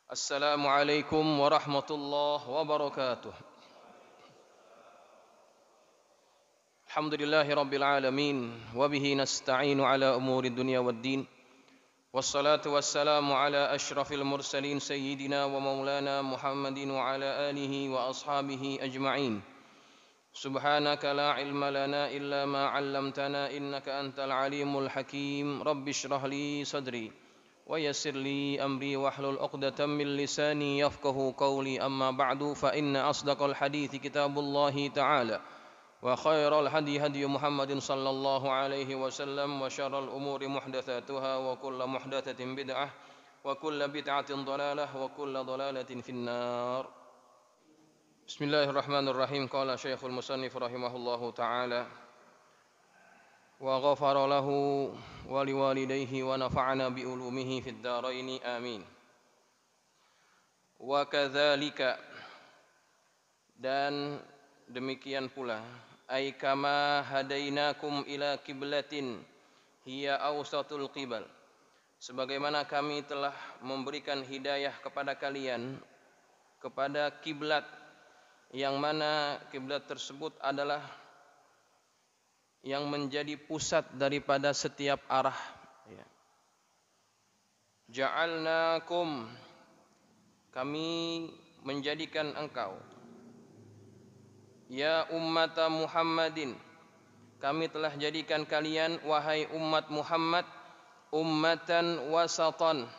Assalamualaikum warahmatullahi wabarakatuh. Alhamdulillahi rabbil alamin wa bihi nasta'inu ala umuri dunya waddin. Wassalatu wassalamu ala asyrafil mursalin sayyidina wa maulana Muhammadin wa ala alihi wa ashabihi ajma'in. Subhanaka la ilma lana illa ma 'allamtana innaka antal alimul hakim. Rabbi shrah li sadri wa yassir li amri wahlul 'uqdatam min lisani yafqahu qawli amma ba'du fa inna asdaqal hadithi kitabullahi ta'ala wa khairal hadi hadi Muhammadin sallallahu alaihi wasallam wa syarral umuri muhdatsatuha wa kullu muhdatsatin bid'ah wa kullu bid'atin dhalalah wa kullu dhalalatin finnar. Bismillahirrahmanirrahim. Qala Syekhul Musannif rahimahullahu taala wa ghafara lahu wa liwalidayhi wa nafa'ana bi ulumihi fid dharain amin. Wa kadzalika, dan demikian pula, ay kama hadainakum ila kiblatin hiya awsatul qibal, sebagaimana kami telah memberikan hidayah kepada kalian kepada kiblat yang mana kiblat tersebut adalah yang menjadi pusat daripada setiap arah. Ja'alnakum, kami menjadikan engkau, ya ummata Muhammadin, kami telah jadikan kalian wahai umat Muhammad, ummatan wasatan,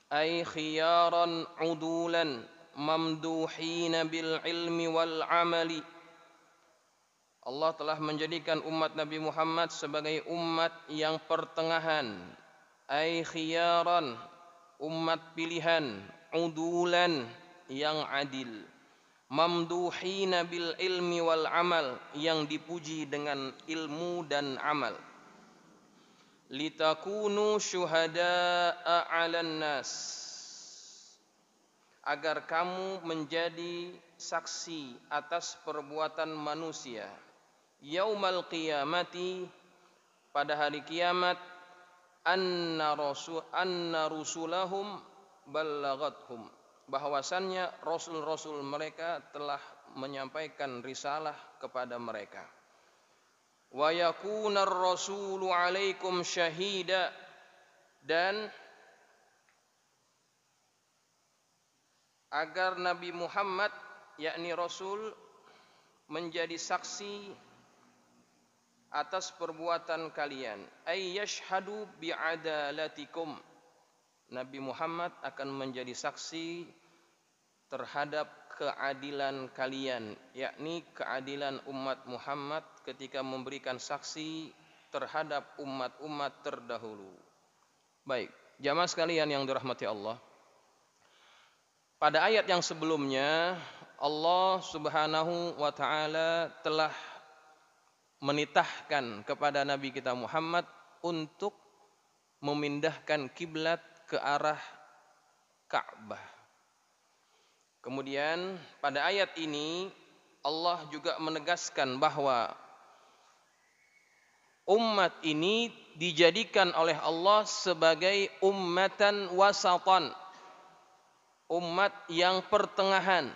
ay khiyaran udulan mamduhina bil ilmi wal amali. Allah telah menjadikan umat Nabi Muhammad sebagai umat yang pertengahan, ay khiyaran, umat pilihan, udulan, yang adil, mamduhina bil ilmi wal amal, yang dipuji dengan ilmu dan amal. Litakunu syuhada'a 'alan nas, agar kamu menjadi saksi atas perbuatan manusia. Yaumal qiyamati, pada hari kiamat, anna rusulahum ballagathum, bahwasannya rasul-rasul mereka telah menyampaikan risalah kepada mereka. Wa yakunar rasulu 'alaikum syahida, dan agar Nabi Muhammad, yakni Rasul, menjadi saksi atas perbuatan kalian. Ay yashhadu bi'adalatikum, Nabi Muhammad akan menjadi saksi terhadap keadilan kalian, yakni keadilan umat Muhammad ketika memberikan saksi terhadap umat-umat terdahulu. Baik, jamaah sekalian yang dirahmati Allah, pada ayat yang sebelumnya Allah Subhanahu wa taala telah menitahkan kepada Nabi kita Muhammad untuk memindahkan kiblat ke arah Ka'bah. Kemudian pada ayat ini Allah juga menegaskan bahwa umat ini dijadikan oleh Allah sebagai ummatan wasatan, umat yang pertengahan.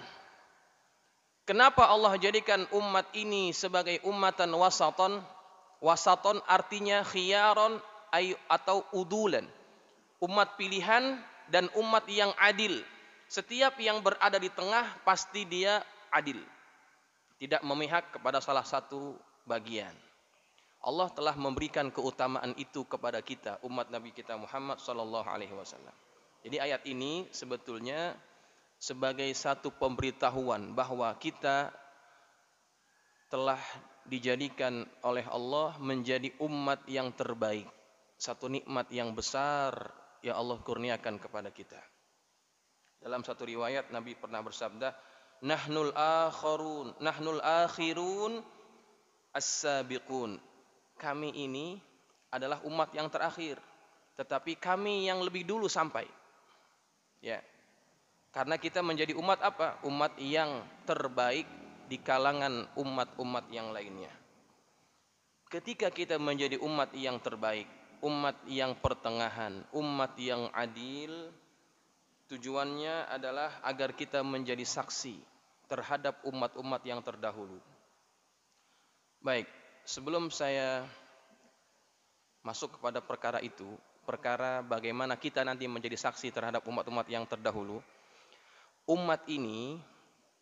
Kenapa Allah jadikan umat ini sebagai ummatan wasaton? Wasaton artinya khiyaron atau udulan, umat pilihan dan umat yang adil. Setiap yang berada di tengah pasti dia adil, tidak memihak kepada salah satu bagian. Allah telah memberikan keutamaan itu kepada kita, umat Nabi kita Muhammad sallallahu alaihi wasallam. Jadi ayat ini sebetulnya sebagai satu pemberitahuan bahwa kita telah dijadikan oleh Allah menjadi umat yang terbaik. Satu nikmat yang besar yang Allah kurniakan kepada kita. Dalam satu riwayat Nabi pernah bersabda, nahnul akhirun as-sabiqun. Kami ini adalah umat yang terakhir, tetapi kami yang lebih dulu sampai. Ya. Karena kita menjadi umat apa? Umat yang terbaik di kalangan umat-umat yang lainnya. Ketika kita menjadi umat yang terbaik, umat yang pertengahan, umat yang adil, Tujuannya adalah agar kita menjadi saksi terhadap umat-umat yang terdahulu. Baik, sebelum saya masuk kepada perkara itu, perkara bagaimana kita nanti menjadi saksi terhadap umat-umat yang terdahulu. Umat ini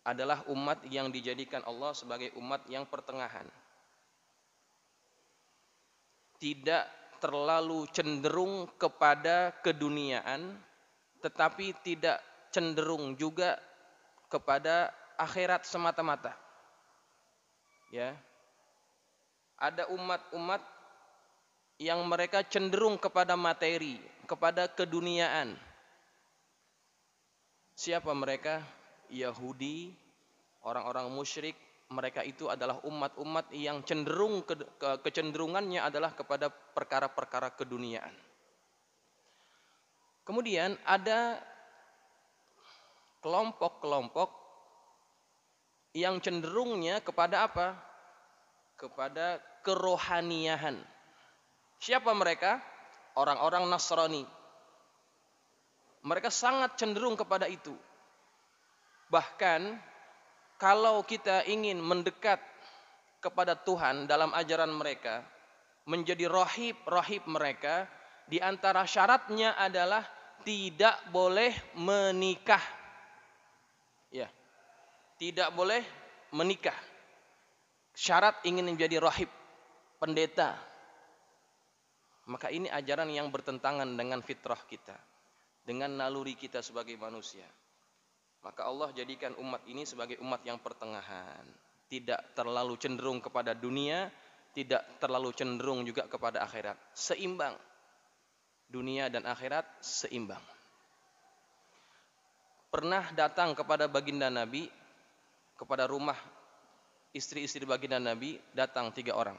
adalah umat yang dijadikan Allah sebagai umat yang pertengahan. Tidak terlalu cenderung kepada keduniaan, tetapi tidak cenderung juga kepada akhirat semata-mata. Ya. Ada umat-umat yang mereka cenderung kepada materi, kepada keduniaan. Siapa mereka? Yahudi, orang-orang musyrik. Mereka itu adalah umat-umat yang cenderung kecenderungannya adalah kepada perkara-perkara keduniaan. Kemudian ada kelompok-kelompok yang cenderungnya kepada apa? Kepada kerohaniahan. Siapa mereka? Orang-orang Nasrani. Mereka sangat cenderung kepada itu. Bahkan kalau kita ingin mendekat kepada Tuhan dalam ajaran mereka, menjadi rahib mereka, di antara syaratnya adalah tidak boleh menikah. Ya. Tidak boleh menikah. Syarat ingin menjadi rahib, pendeta. Maka ini ajaran yang bertentangan dengan fitrah kita, dengan naluri kita sebagai manusia. Maka Allah jadikan umat ini sebagai umat yang pertengahan. Tidak terlalu cenderung kepada dunia, tidak terlalu cenderung juga kepada akhirat. Seimbang. Dunia dan akhirat seimbang. Pernah datang kepada baginda Nabi, kepada rumah istri-istri baginda Nabi, datang 3 orang.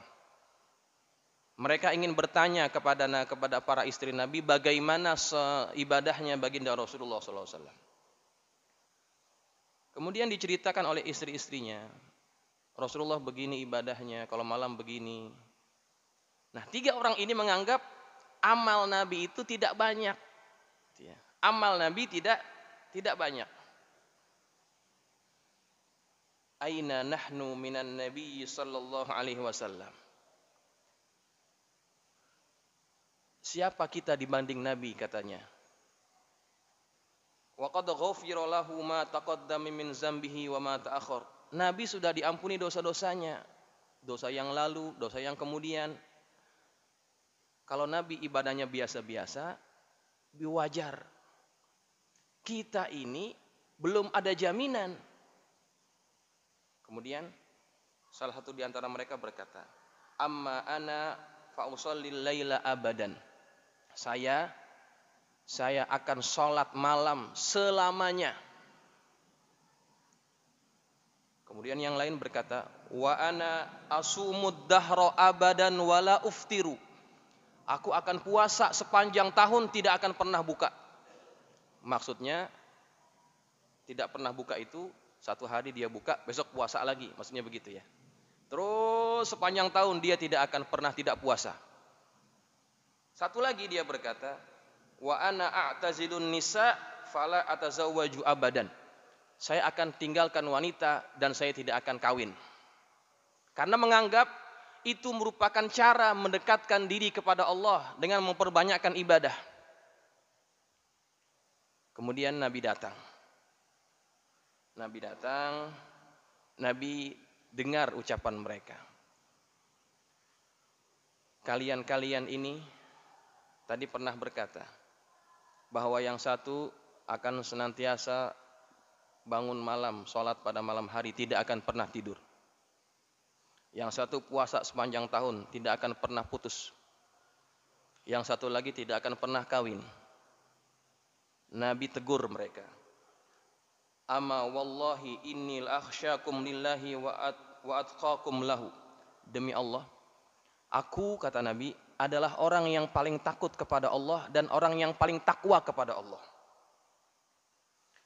Mereka ingin bertanya kepada para istri Nabi bagaimana ibadahnya baginda Rasulullah SAW. Kemudian diceritakan oleh istri-istrinya, Rasulullah begini ibadahnya, kalau malam begini. Nah, 3 orang ini menganggap amal Nabi itu tidak banyak. Amal Nabi tidak banyak. Aina nahnu minan Nabi sallallahu alaihi wasallam. Siapa kita dibanding Nabi, katanya. Wa qad ghufira lahu ma taqaddama min zambihi wa ma ta'akhkhar. Nabi sudah diampuni dosa-dosanya. Dosa yang lalu, dosa yang kemudian. Kalau Nabi ibadahnya biasa-biasa, wajar. Kita ini belum ada jaminan. Kemudian salah satu di antara mereka berkata, "Amma ana fa usallil laila abadan." Saya akan sholat malam selamanya. Kemudian yang lain berkata, wa ana asumud dahra abadan wala uftiru. Aku akan puasa sepanjang tahun, tidak akan pernah buka. Maksudnya tidak pernah buka itu 1 hari dia buka, besok puasa lagi. Maksudnya begitu ya. Terus sepanjang tahun dia tidak akan pernah tidak puasa. Satu lagi dia berkata, wa ana a'tazilun nisa fala atazawwaju abadan. Saya akan tinggalkan wanita dan saya tidak akan kawin. Karena menganggap itu merupakan cara mendekatkan diri kepada Allah dengan memperbanyakkan ibadah. Kemudian Nabi datang. Nabi dengar ucapan mereka. Kalian ini tadi pernah berkata bahwa yang satu akan senantiasa bangun malam, sholat pada malam hari, tidak akan pernah tidur. Yang satu puasa sepanjang tahun, tidak akan pernah putus. Yang satu lagi tidak akan pernah kawin. Nabi tegur mereka. Ama wallahi innil akhsyakum lillahi wa atqakum lahu. Demi Allah, aku, kata Nabi, adalah orang yang paling takut kepada Allah dan orang yang paling takwa kepada Allah.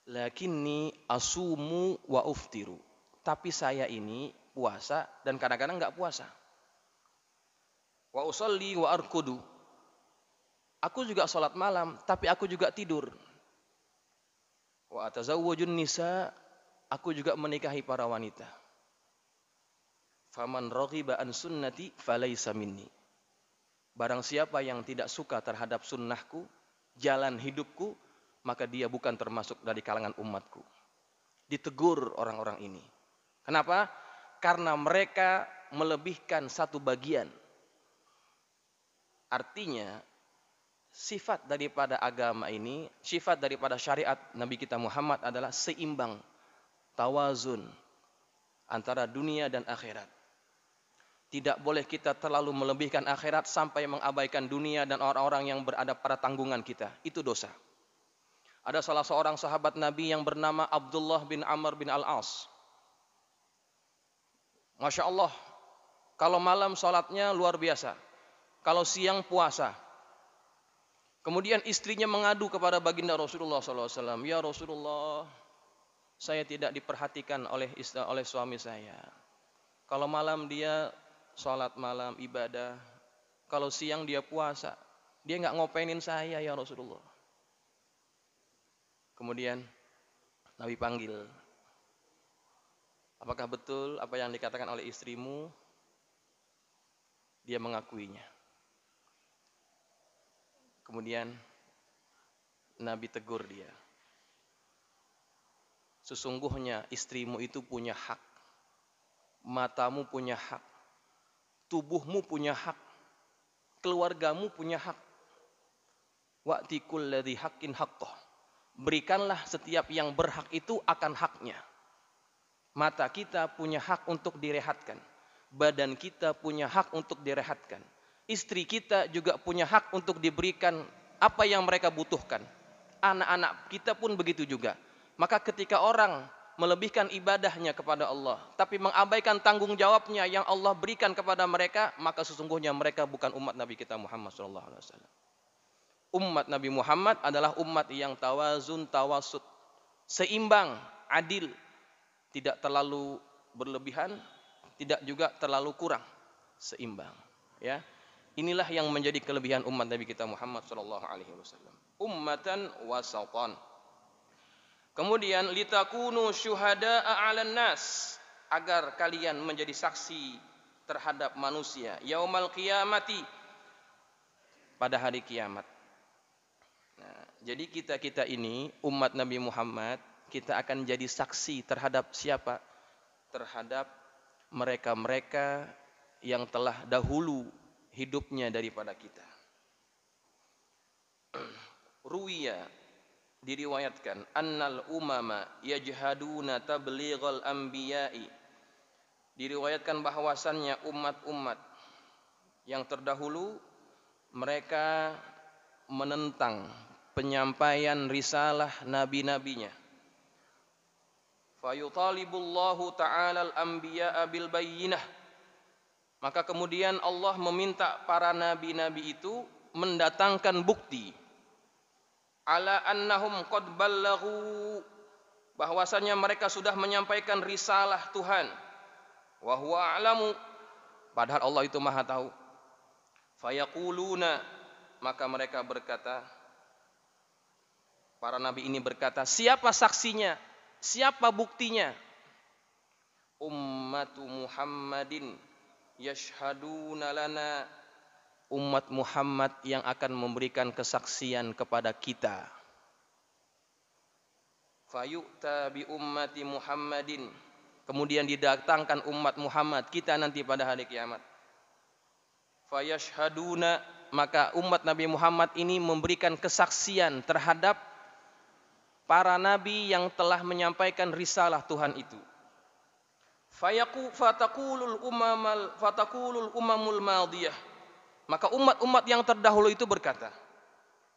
Lakinni asumu wa uftiru. Tapi saya ini puasa dan kadang-kadang enggak puasa. Wa usalli wa arkudu. Aku juga sholat malam, tapi aku juga tidur. Wa atazawwajun nisa, aku juga menikahi para wanita. Faman raghiba an sunnati falaysa minni. Barang siapa yang tidak suka terhadap sunnahku, jalan hidupku, maka dia bukan termasuk dari kalangan umatku. Ditegur orang-orang ini. Kenapa? Karena mereka melebihkan satu bagian. Artinya, sifat daripada agama ini, sifat daripada syariat Nabi kita Muhammad adalah seimbang, tawazun antara dunia dan akhirat. Tidak boleh kita terlalu melebihkan akhirat sampai mengabaikan dunia dan orang-orang yang berada pada tanggungan kita. Itu dosa. Ada salah seorang sahabat Nabi yang bernama Abdullah bin Amr bin Al-As. Masya Allah, kalau malam sholatnya luar biasa. Kalau siang puasa. Kemudian istrinya mengadu kepada baginda Rasulullah SAW. Ya Rasulullah, saya tidak diperhatikan oleh suami saya. Kalau malam dia sholat malam, ibadah. Kalau siang dia puasa. Dia nggak ngopenin saya ya Rasulullah. Kemudian Nabi panggil. Apakah betul apa yang dikatakan oleh istrimu? Dia mengakuinya. Kemudian Nabi tegur dia. Sesungguhnya istrimu itu punya hak. Matamu punya hak. Tubuhmu punya hak, keluargamu punya hak. Wa'ti kulladzi haqqin haqqah. Berikanlah setiap yang berhak itu akan haknya. Mata kita punya hak untuk direhatkan. Badan kita punya hak untuk direhatkan. Istri kita juga punya hak untuk diberikan apa yang mereka butuhkan. Anak-anak kita pun begitu juga. Maka ketika orang melebihkan ibadahnya kepada Allah, tapi mengabaikan tanggung jawabnya yang Allah berikan kepada mereka, maka sesungguhnya mereka bukan umat Nabi kita Muhammad SAW. Umat Nabi Muhammad adalah umat yang tawazun, tawasud, seimbang, adil, tidak terlalu berlebihan, tidak juga terlalu kurang, seimbang. Ya, inilah yang menjadi kelebihan umat Nabi kita Muhammad SAW. Ummatan wasatan. Kemudian litakunu syuhada'a 'alan nas, agar kalian menjadi saksi terhadap manusia yaumal qiyamati, pada hari kiamat. Nah, jadi kita ini umat Nabi Muhammad, kita akan jadi saksi terhadap siapa? Terhadap mereka-mereka yang telah dahulu hidupnya daripada kita. Ruwiya, diriwayatkan, annal umama yajhaduna tablighal anbiya'i. Diriwayatkan bahwasannya umat-umat yang terdahulu mereka menentang penyampaian risalah nabi-nabinya. Fayutalibullahu ta'ala al-anbiya'a bil bayyinah. Maka kemudian Allah meminta para nabi-nabi itu mendatangkan bukti ala annahum qad ballaghu, bahwasanya mereka sudah menyampaikan risalah Tuhan. Wa huwa a'lamu, padahal Allah itu Maha tahu. Fayaquluna, maka mereka berkata, para nabi ini berkata, siapa saksinya? Siapa buktinya? Ummatu Muhammadin yashhaduna lana, umat Muhammad yang akan memberikan kesaksian kepada kita. Fayu'ta bi ummati Muhammadin, kemudian didatangkan umat Muhammad kita nanti pada hari kiamat. Fayashhaduna, maka umat Nabi Muhammad ini memberikan kesaksian terhadap para nabi yang telah menyampaikan risalah Tuhan itu. Fataqulul umamul madiyah, maka umat-umat yang terdahulu itu berkata,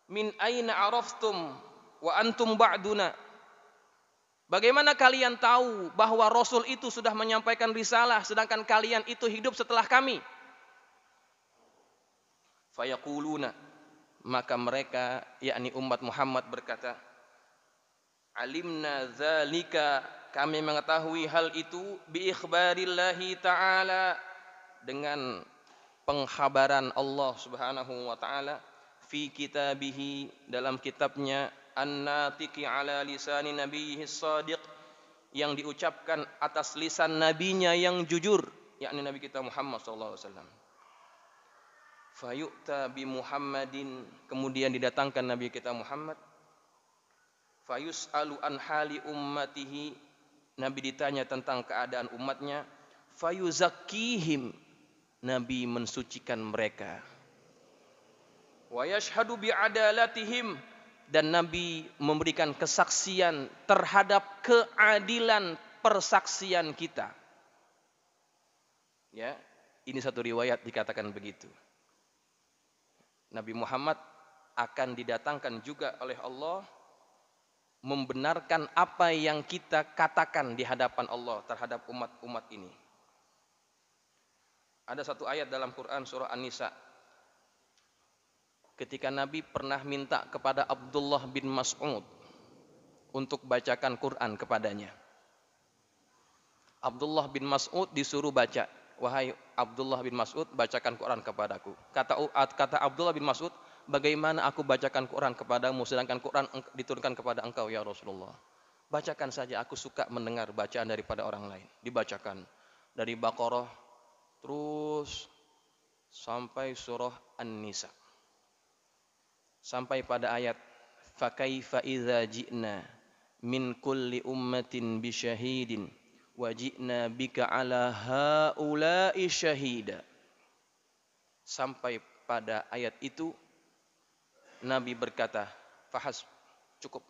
min aina araftum wa antum ba'duna, bagaimana kalian tahu bahwa Rasul itu sudah menyampaikan risalah sedangkan kalian itu hidup setelah kami? Fayaquluna, maka mereka yakni umat Muhammad berkata, alimna dzalika, kami mengetahui hal itu bi ikhbarillahi ta'ala, dengan pengkhabaran Allah Subhanahu wa taala, fi kitabihi, dalam kitabnya, an-natiqi ala lisani nabiyhi shadiq, yang diucapkan atas lisan nabinya yang jujur, yakni Nabi kita Muhammad sallallahu alaihi wasallam. Fayu'ta bi Muhammadin, kemudian didatangkan Nabi kita Muhammad. Fayus'alu an hali ummatihi, Nabi ditanya tentang keadaan umatnya. Fayuzakkihim, Nabi mensucikan mereka. Wa yashhadu bi adalatihim, dan Nabi memberikan kesaksian terhadap keadilan persaksian kita. Ya, ini satu riwayat dikatakan begitu. Nabi Muhammad akan didatangkan juga oleh Allah membenarkan apa yang kita katakan di hadapan Allah terhadap umat-umat ini. Ada satu ayat dalam Quran surah An-Nisa, ketika Nabi pernah minta kepada Abdullah bin Mas'ud untuk bacakan Quran kepadanya. Abdullah bin Mas'ud disuruh baca, wahai Abdullah bin Mas'ud, bacakan Quran kepadaku. Kata Abdullah bin Mas'ud, bagaimana aku bacakan Quran kepadamu sedangkan Quran diturunkan kepada engkau ya Rasulullah? Bacakan saja, aku suka mendengar bacaan daripada orang lain. Dibacakan dari Baqarah terus sampai surah An-Nisa. Sampai pada ayat fakaifa idza ji'na min kulli ummatin bi syahidin wa ji'na bika ala haula'i syahida. Sampai pada ayat itu Nabi berkata, fahas, cukup.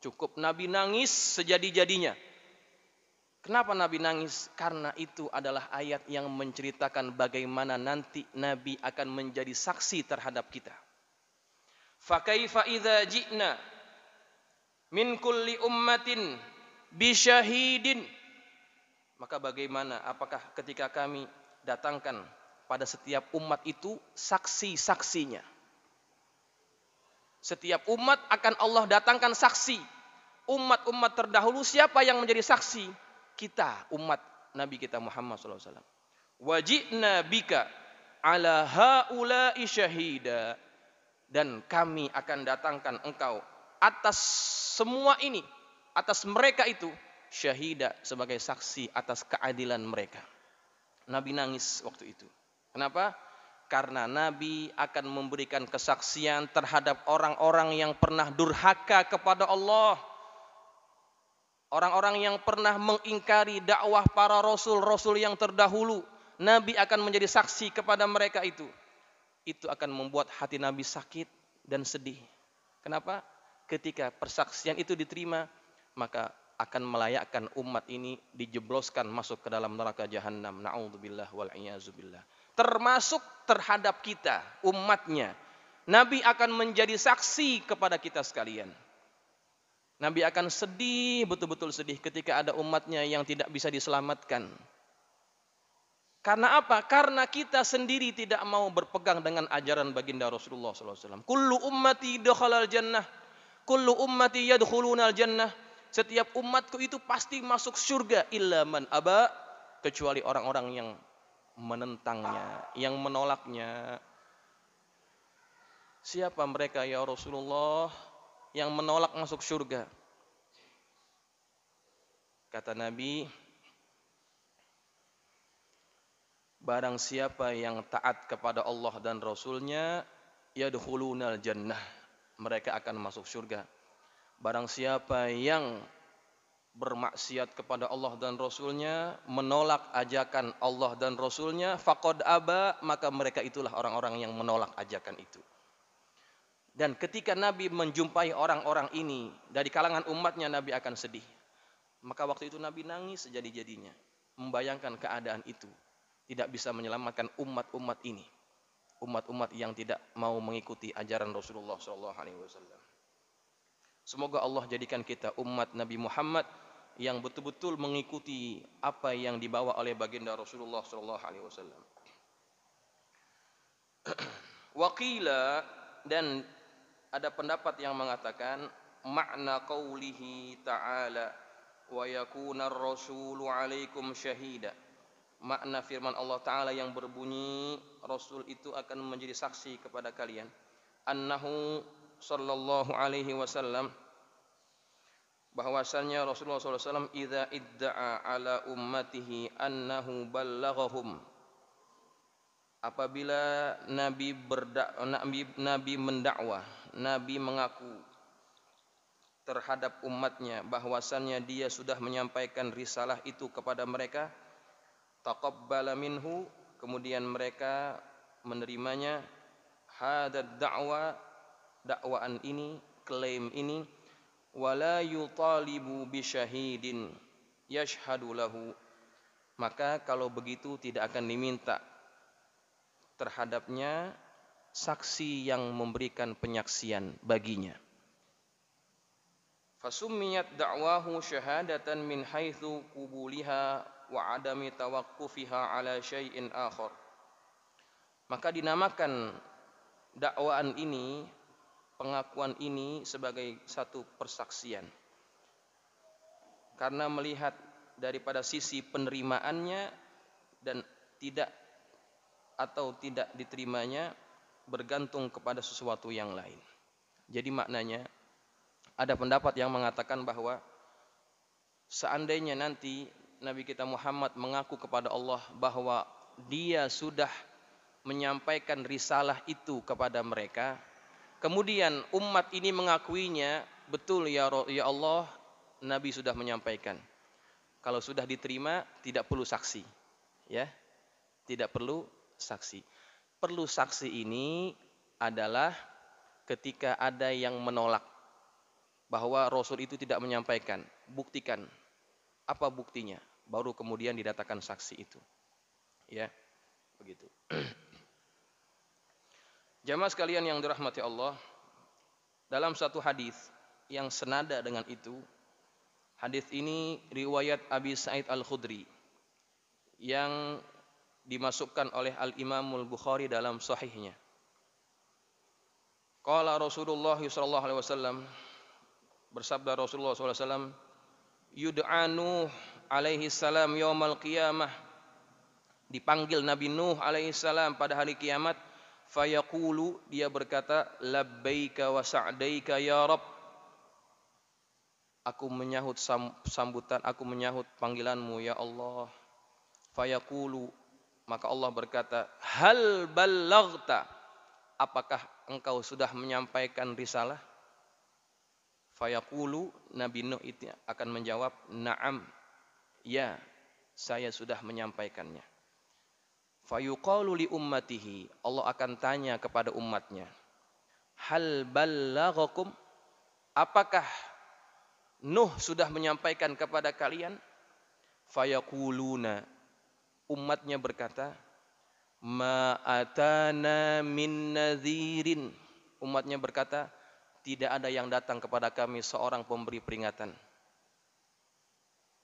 Cukup. Nabi nangis sejadi-jadinya. Kenapa Nabi nangis? Karena itu adalah ayat yang menceritakan bagaimana nanti Nabi akan menjadi saksi terhadap kita. Fakaifa idza ji'na min kulli ummatin bi syahidin. Maka bagaimana apakah ketika kami datangkan pada setiap umat itu saksi-saksinya? Setiap umat akan Allah datangkan saksi. Umat-umat terdahulu siapa yang menjadi saksi? Kita, umat Nabi kita Muhammad SAW. Wajibna bika ala haula'i syahida. Dan kami akan datangkan engkau atas semua ini, atas mereka itu, syahida, sebagai saksi atas keadilan mereka. Nabi nangis waktu itu. Kenapa? Karena Nabi akan memberikan kesaksian terhadap orang-orang yang pernah durhaka kepada Allah. Orang-orang yang pernah mengingkari dakwah para rasul-rasul yang terdahulu. Nabi akan menjadi saksi kepada mereka itu. Itu akan membuat hati Nabi sakit dan sedih. Kenapa? Ketika persaksian itu diterima, maka akan melayakkan umat ini dijebloskan masuk ke dalam neraka jahanam. Na'udzubillah wal'iyazubillah. Termasuk terhadap kita, umatnya. Nabi akan menjadi saksi kepada kita sekalian. Nabi akan sedih, betul-betul sedih ketika ada umatnya yang tidak bisa diselamatkan. Karena apa? Karena kita sendiri tidak mau berpegang dengan ajaran baginda Rasulullah SAW. Kullu ummati dakhalal jannah, kullu ummati yadkhulunal jannah. Setiap umatku itu pasti masuk surga illa man aba, kecuali orang-orang yang menentangnya, yang menolaknya. Siapa mereka ya Rasulullah yang menolak masuk surga? Kata Nabi, barang siapa yang taat kepada Allah dan Rasulnya, yadkhulunal jannah, mereka akan masuk surga. Barang siapa yang bermaksiat kepada Allah dan Rasulnya, menolak ajakan Allah dan Rasulnya, faqad aba, maka mereka itulah orang-orang yang menolak ajakan itu. Dan ketika Nabi menjumpai orang-orang ini dari kalangan umatnya, Nabi akan sedih. Maka waktu itu Nabi nangis sejadi-jadinya, membayangkan keadaan itu. Tidak bisa menyelamatkan umat-umat ini, umat-umat yang tidak mau mengikuti ajaran Rasulullah SAW. Semoga Allah jadikan kita umat Nabi Muhammad yang betul-betul mengikuti apa yang dibawa oleh baginda Rasulullah SAW. Waqila, dan ada pendapat yang mengatakan makna qaulihi ta'ala wa yakuna ar-rasulu 'alaikum syahida. Makna firman Allah Ta'ala yang berbunyi, Rasul itu akan menjadi saksi kepada kalian. Annahu, sallallahu alaihi wasallam bahwasannya Rasulullah sallallahu alaihi wasallam idza idda'a ala ummatihi annahu ballaghahum, apabila Nabi mendakwah, Nabi mengaku terhadap umatnya bahwasannya dia sudah menyampaikan risalah itu kepada mereka, taqabbala minhu, kemudian mereka menerimanya, hadad dakwaan ini, klaim ini, wala yutalibu bisyahidin yashhadu lahu, maka kalau begitu tidak akan diminta terhadapnya saksi yang memberikan penyaksian baginya. Fasummiyat da'wahu syahadatan min haitsu qubuliha wa adami tawaqqufiha ala syai'in akhar. Maka dinamakan dakwaan ini, pengakuan ini sebagai satu persaksian. Karena melihat daripada sisi penerimaannya dan tidak diterimanya bergantung kepada sesuatu yang lain. Jadi maknanya ada pendapat yang mengatakan bahwa seandainya nanti Nabi kita Muhammad mengaku kepada Allah bahwa dia sudah menyampaikan risalah itu kepada mereka, kemudian umat ini mengakuinya, betul ya Allah, Nabi sudah menyampaikan. Kalau sudah diterima tidak perlu saksi, ya, tidak perlu saksi. Perlu saksi ini adalah ketika ada yang menolak bahwa Rasul itu tidak menyampaikan. Buktikan. Apa buktinya? Baru kemudian didatangkan saksi itu. Ya, begitu. Jamaah sekalian yang dirahmati Allah, dalam satu hadis yang senada dengan itu, hadis ini riwayat Abi Sa'id Al-Khudri yang dimasukkan oleh Al-Imamul Bukhari dalam sahihnya. Qala Rasulullah sallallahu alaihi wasallam, bersabda Rasulullah sallallahu alaihi wasallam, yud'a Nuh alaihi salam yaumal qiyamah, dipanggil Nabi Nuh alaihi salam pada hari kiamat, fayaqulu, dia berkata, labbaika wa sa'daika ya Rabb, aku menyahut sambutan, aku menyahut panggilanmu ya Allah. Fayaqulu, maka Allah berkata, hal ballaghta, apakah engkau sudah menyampaikan risalah? Fayaqulu, Nabi Nuh itu akan menjawab, na'am, ya, saya sudah menyampaikannya. Fayuqalu li ummatihi, Allah akan tanya kepada umatnya, hal ballaghakum, apakah Nuh sudah menyampaikan kepada kalian? Fayaquluna, umatnya berkata, ma atana min nadhirin, umatnya berkata, tidak ada yang datang kepada kami seorang pemberi peringatan.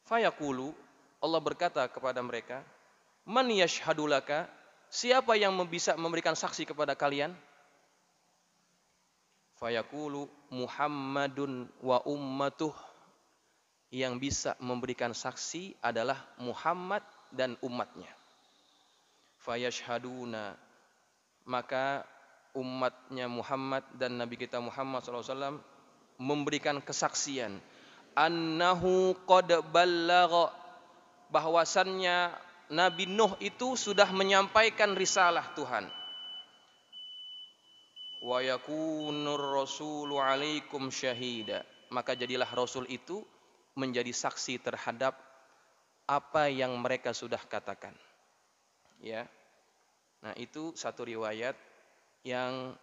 Fayaqulu, Allah berkata kepada mereka, man yashhadu laka, siapa yang bisa memberikan saksi kepada kalian? Fayaqulu Muhammadun wa ummatuh, yang bisa memberikan saksi adalah Muhammad dan umatnya. Fayashhaduna, maka umatnya Muhammad dan Nabi kita Muhammad SAW memberikan kesaksian, annahu qad ballagha, bahwasannya Nabi Nuh itu sudah menyampaikan risalah Tuhan. Wa yakunur rasulu alaikum syahida, maka jadilah Rasul itu menjadi saksi terhadap apa yang mereka sudah katakan. Ya. Nah, itu satu riwayat yang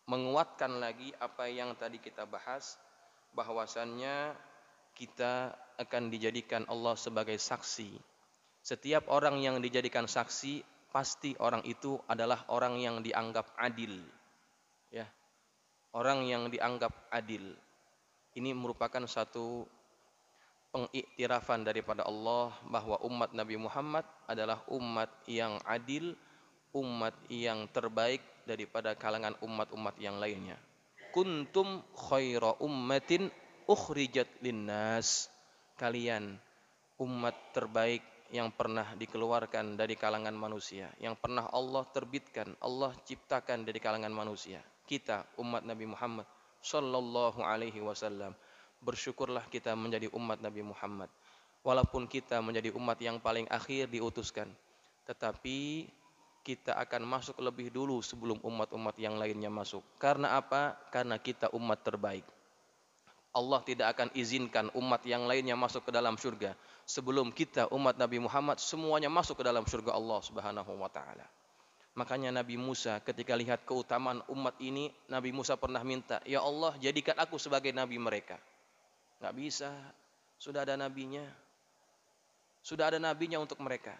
menguatkan lagi apa yang tadi kita bahas, bahwasannya kita akan dijadikan Allah sebagai saksi. Setiap orang yang dijadikan saksi, pasti orang itu adalah orang yang dianggap adil. Ya. Orang yang dianggap adil. Ini merupakan satu pengiktirafan daripada Allah bahwa umat Nabi Muhammad adalah umat yang adil, umat yang terbaik daripada kalangan umat-umat yang lainnya. Kuntum khaira ummatin ukhrijat linnas, kalian umat terbaik yang pernah dikeluarkan dari kalangan manusia, yang pernah Allah terbitkan, Allah ciptakan dari kalangan manusia. kita umat Nabi Muhammad sallallahu alaihi wasallam. Bersyukurlah kita menjadi umat Nabi Muhammad. Walaupun kita menjadi umat yang paling akhir diutuskan, tetapi kita akan masuk lebih dulu sebelum umat-umat yang lainnya masuk. Karena apa? Karena kita umat terbaik. Allah tidak akan izinkan umat yang lainnya masuk ke dalam surga sebelum kita umat Nabi Muhammad semuanya masuk ke dalam surga Allah Subhanahu wa taala. Makanya Nabi Musa ketika lihat keutamaan umat ini, Nabi Musa pernah minta, "Ya Allah, jadikan aku sebagai nabi mereka." Enggak bisa. Sudah ada nabinya. Sudah ada nabinya untuk mereka.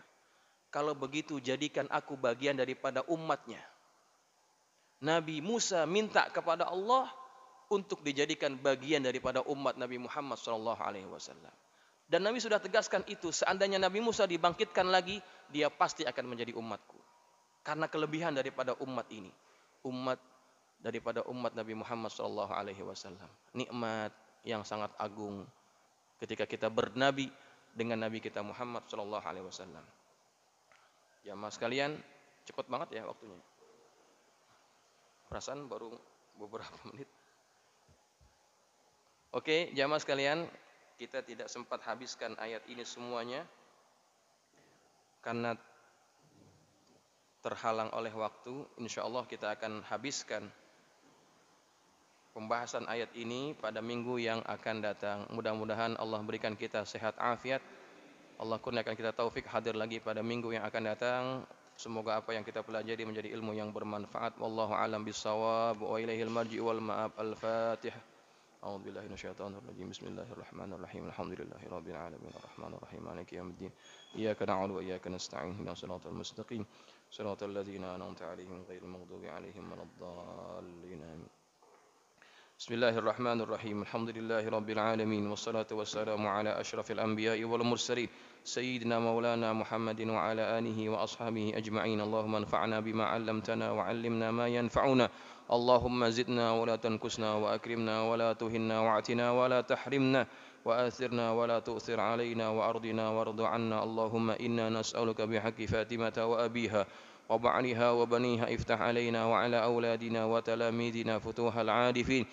Kalau begitu jadikan aku bagian daripada umatnya. Nabi Musa minta kepada Allah untuk dijadikan bagian daripada umat Nabi Muhammad SAW. Dan Nabi sudah tegaskan itu, seandainya Nabi Musa dibangkitkan lagi, dia pasti akan menjadi umatku. Karena kelebihan daripada umat ini, umat daripada umat Nabi Muhammad SAW. Nikmat yang sangat agung ketika kita bernabi dengan Nabi kita Muhammad SAW. Jamaah sekalian, cepat banget ya waktunya. Perasaan baru beberapa menit. Oke, jamaah sekalian, kita tidak sempat habiskan ayat ini semuanya karena terhalang oleh waktu. Insyaallah kita akan habiskan pembahasan ayat ini pada minggu yang akan datang. Mudah-mudahan Allah berikan kita sehat afiat. Allah kurniakan kita taufik hadir lagi pada minggu yang akan datang. Semoga apa yang kita pelajari menjadi ilmu yang bermanfaat. Wallahu a'lam bissawab wa ilaihil marji wal ma'ab. Al-Fatihah. أعوذ بالله من الشيطان الرجيم بسم الله الرحمن الرحيم الحمد لله رب العالمين الرحمن الرحيم مالك يوم الدين إياك نعبد وإياك نستعين اهدنا الصراط المستقيم صراط الذين أنعمت عليهم غير المغضوب عليهم ولا الضالين آمين بسم الله الرحمن الرحيم الحمد لله رب العالمين والصلاة والسلام على أشرف الأنبياء والمرسلين سيدنا مولانا محمد وعلى آله وأصحابه أجمعين اللهم انفعنا بما علمتنا وعلمنا ما ينفعنا اللهم زدنا ولا تنكسنا وأكرمنا ولا تهنا واعتنا ولا تحرمنا وآثرنا ولا تؤثر علينا وأرضنا وارض عنا اللهم إنا نسألك بحق فاطمة وأبيها وبعلها وبنيها افتح علينا وعلى أولادنا وتلاميذنا فتوح العارفين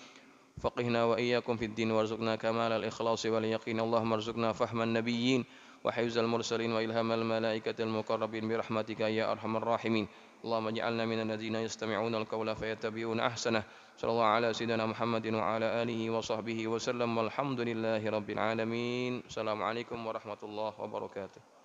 فقهنا وإياكم في الدين وارزقنا كمال الإخلاص واليقين اللهم ارزقنا فهم النبيين وحفظ المرسلين وإلهام الملائكة المقربين برحمتك يا أرحم الراحمين اللهم اجعلنا من الذين يستمعون القول فيتبعون أحسنه صلى الله على سيدنا محمد وعلى آله وصحبه وسلم والحمد لله رب العالمين السلام عليكم ورحمة الله وبركاته